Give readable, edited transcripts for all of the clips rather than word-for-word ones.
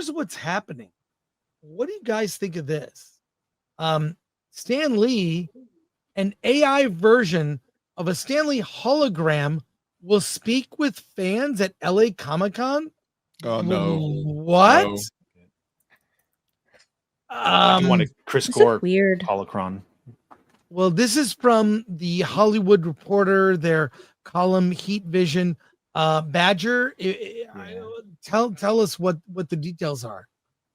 here's what's happening. What do you guys think of this? Stan Lee, an AI version of a Stan Lee hologram, will speak with fans at LA Comic-Con. Oh no! What? No. You want a Chris Gore weird holocron? Well, this is from the Hollywood Reporter, their column Heat Vision. Badger, tell us what the details are.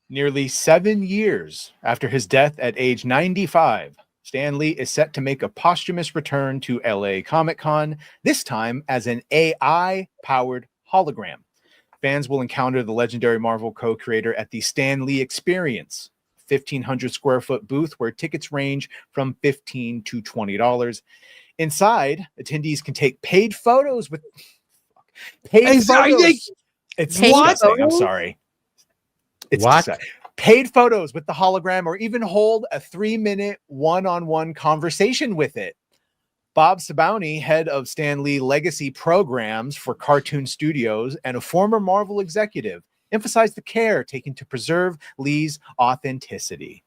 Nearly 7 years after his death at age 95, Stan Lee is set to make a posthumous return to LA Comic-Con, this time as an AI-powered hologram. Fans will encounter the legendary Marvel co-creator at the Stan Lee Experience, 1,500 square foot booth where tickets range from $15 to $20. Inside, attendees can take paid photos with photos. It's disgusting. I'm sorry. It's disgusting. Paid photos with the hologram, or even hold a 3-minute one-on-one conversation with it. Bob Sabauni, head of Stan Lee Legacy Programs for Cartoon Studios and a former Marvel executive, emphasized the care taken to preserve Lee's authenticity.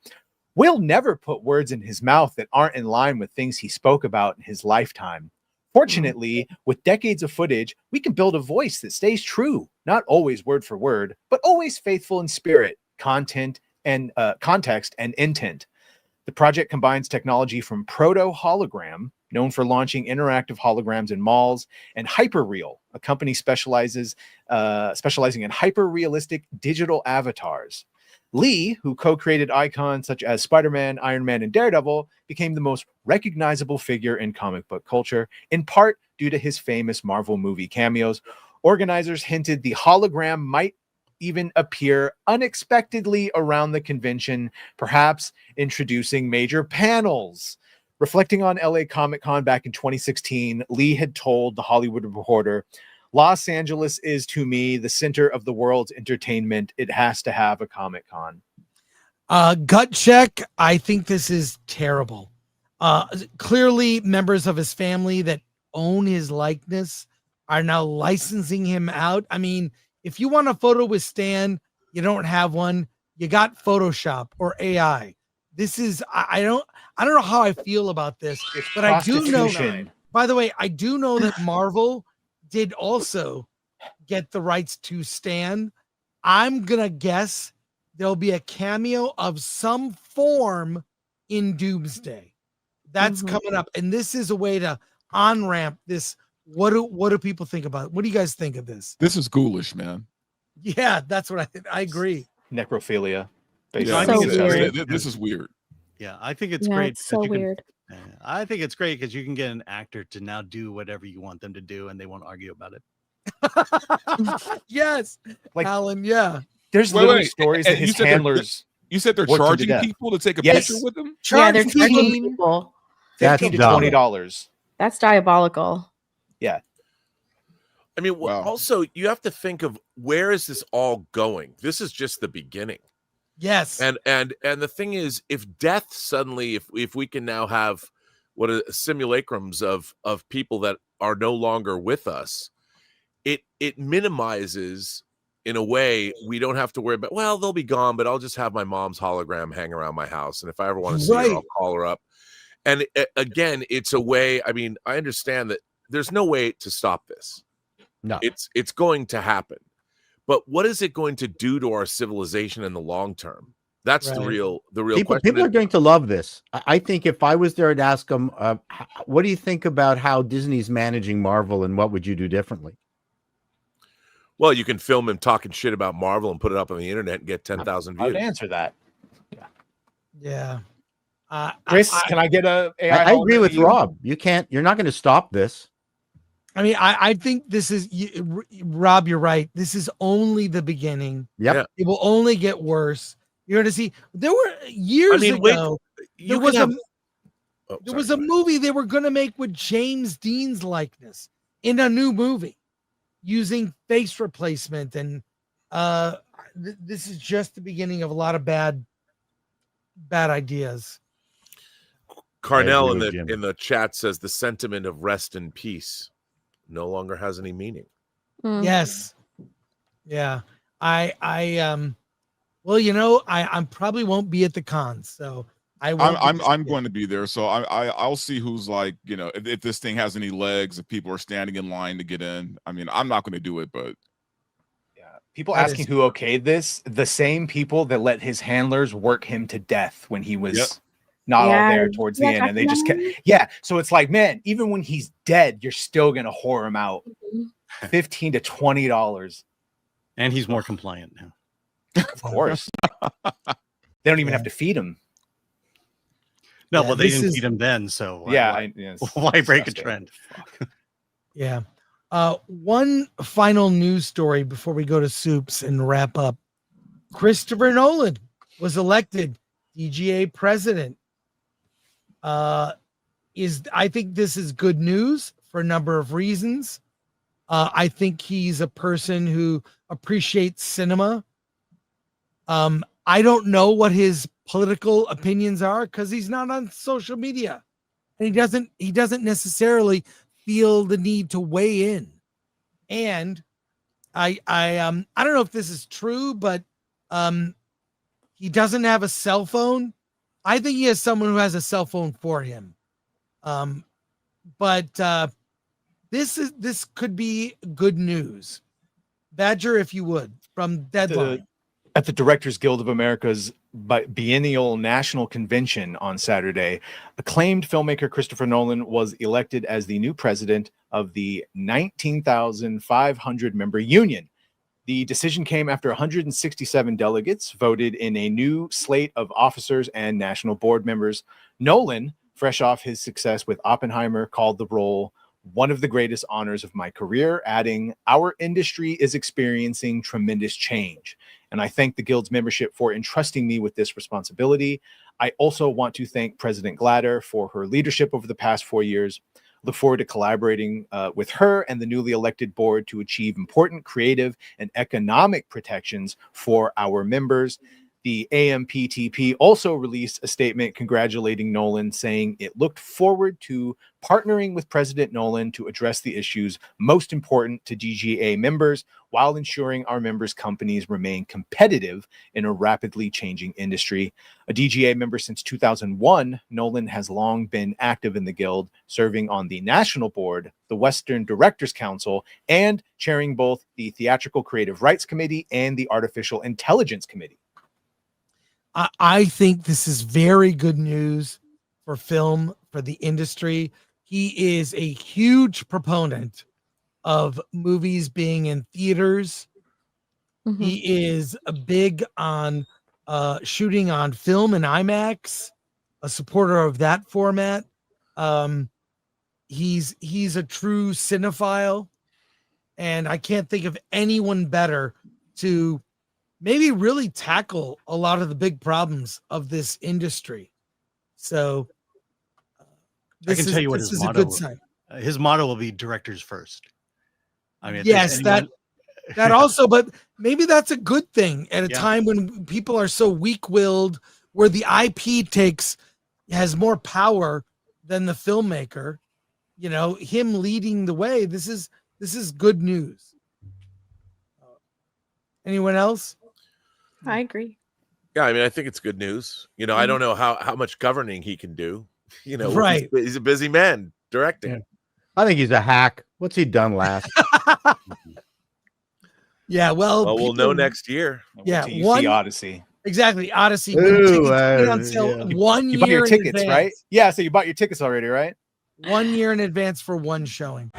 We'll never put words in his mouth that aren't in line with things he spoke about in his lifetime. Fortunately, with decades of footage, we can build a voice that stays true, not always word for word, but always faithful in spirit, content, and context and intent. The project combines technology from Proto Hologram, known for launching interactive holograms in malls, and Hyperreal, a company specializing in hyper-realistic digital avatars. Lee, who co-created icons such as Spider-Man, Iron Man, and Daredevil, became the most recognizable figure in comic book culture, in part due to his famous Marvel movie cameos. Organizers hinted the hologram might even appear unexpectedly around the convention, perhaps introducing major panels. Reflecting on LA Comic-Con back in 2016, Lee had told The Hollywood Reporter, "Los Angeles is, to me, the center of the world's entertainment. It has to have a Comic-Con." Gut check. I think this is terrible. Clearly, members of his family that own his likeness are now licensing him out. I mean, if you want a photo with Stan, you don't have one. You got Photoshop or AI. This is I don't know how I feel about this, but I do know. By the way, I do know that Marvel did also get the rights to Stan. I'm gonna guess there'll be a cameo of some form in Doomsday. That's coming up, and this is a way to on-ramp this. What do people think about it? What do you guys think of this? This is ghoulish, man. Yeah, that's what I agree. Necrophilia. Yeah, so weird. This is weird. Yeah, I think it's great. It's so weird. I think it's great because you can get an actor to now do whatever you want them to do, and they won't argue about it. Yes, like Alan. Yeah, there's little stories that his handlers. You said they're charging people to take a picture with them? Yeah, they're charging people. $15 to $20. That's diabolical. Yeah. I mean, also, you have to think of where is this all going? This is just the beginning. Yes. And the thing is, if death suddenly, if we can now have what are simulacrums of people that are no longer with us, it minimizes, in a way, we don't have to worry about, well, they'll be gone, but I'll just have my mom's hologram hang around my house. And if I ever want to see her, I'll call her up. And again, it's a way, I mean, I understand that there's no way to stop this. No. It's going to happen. But what is it going to do to our civilization in the long term? That's the real question. People are going to love this. I think if I was there, I'd ask them, what do you think about how Disney's managing Marvel, and what would you do differently? Well, you can film him talking shit about Marvel and put it up on the internet and get 10,000 views. I would answer that. Yeah. Chris, can I get a AI? I agree with Rob. You're not going to stop this. I mean, I think this is, Rob, you're right. This is only the beginning. Yep. It will only get worse. You're going to see, there were years ago, there was a movie they were going to make with James Dean's likeness in a new movie using face replacement. And this is just the beginning of a lot of bad ideas. Carnell in the chat says the sentiment of rest in peace no longer has any meaning. Yes. Yeah. I Well, I probably won't be at the con, so I'm going to be there, so I'll see who's like, if this thing has any legs, if people are standing in line to get in. I mean, I'm not going to do it, but people asking who okayed this, the same people that let his handlers work him to death when he was not all there towards the end, and they just kept, so it's like, man, even when he's dead, you're still gonna whore him out. $15 to $20, and he's more compliant now. Of course. They don't even have to feed him. No, well, they didn't feed him then, so why break a trend? Yeah. One final news story before we go to soups and wrap up. Christopher Nolan was elected DGA president. I think this is good news for a number of reasons. I think he's a person who appreciates cinema. I don't know what his political opinions are because he's not on social media, and he doesn't necessarily feel the need to weigh in. And I don't know if this is true, but he doesn't have a cell phone. I think he has someone who has a cell phone for him. But this could be good news. Badger, if you would, from Deadline. At the Directors Guild of America's biennial national convention on Saturday, acclaimed filmmaker Christopher Nolan was elected as the new president of the 19,500 member union. The decision came after 167 delegates voted in a new slate of officers and national board members. Nolan, fresh off his success with Oppenheimer, called the role one of the greatest honors of my career, adding, "Our industry is experiencing tremendous change, and I thank the Guild's membership for entrusting me with this responsibility. I also want to thank President Glatter for her leadership over the past 4 years. Look forward to collaborating with her and the newly elected board to achieve important creative and economic protections for our members." The AMPTP also released a statement congratulating Nolan, saying it looked forward to partnering with President Nolan to address the issues most important to DGA members while ensuring our members' companies remain competitive in a rapidly changing industry. A DGA member since 2001, Nolan has long been active in the Guild, serving on the National Board, the Western Directors Council, and chairing both the Theatrical Creative Rights Committee and the Artificial Intelligence Committee. I think this is very good news for film, for the industry. He is a huge proponent of movies being in theaters. Mm-hmm. He is a big on shooting on film and IMAX, a supporter of that format. He's a true cinephile, and I can't think of anyone better to maybe really tackle a lot of the big problems of this industry. So I can tell you what his motto is. His motto will be directors first. I mean, yes, that also, but maybe that's a good thing at a time when people are so weak-willed, where the IP has more power than the filmmaker. Him leading the way. This is good news. Anyone else? I agree. Yeah, I mean, I think it's good news. I don't know how much governing he can do. Right? He's a busy man directing. Yeah. I think he's a hack. What's he done last? Yeah, well, we'll know next year. Yeah, see Odyssey. Exactly, Odyssey. Ooh, on sale 1 year. You bought your tickets, in right? Yeah, so you bought your tickets already, right? 1 year in advance for one showing.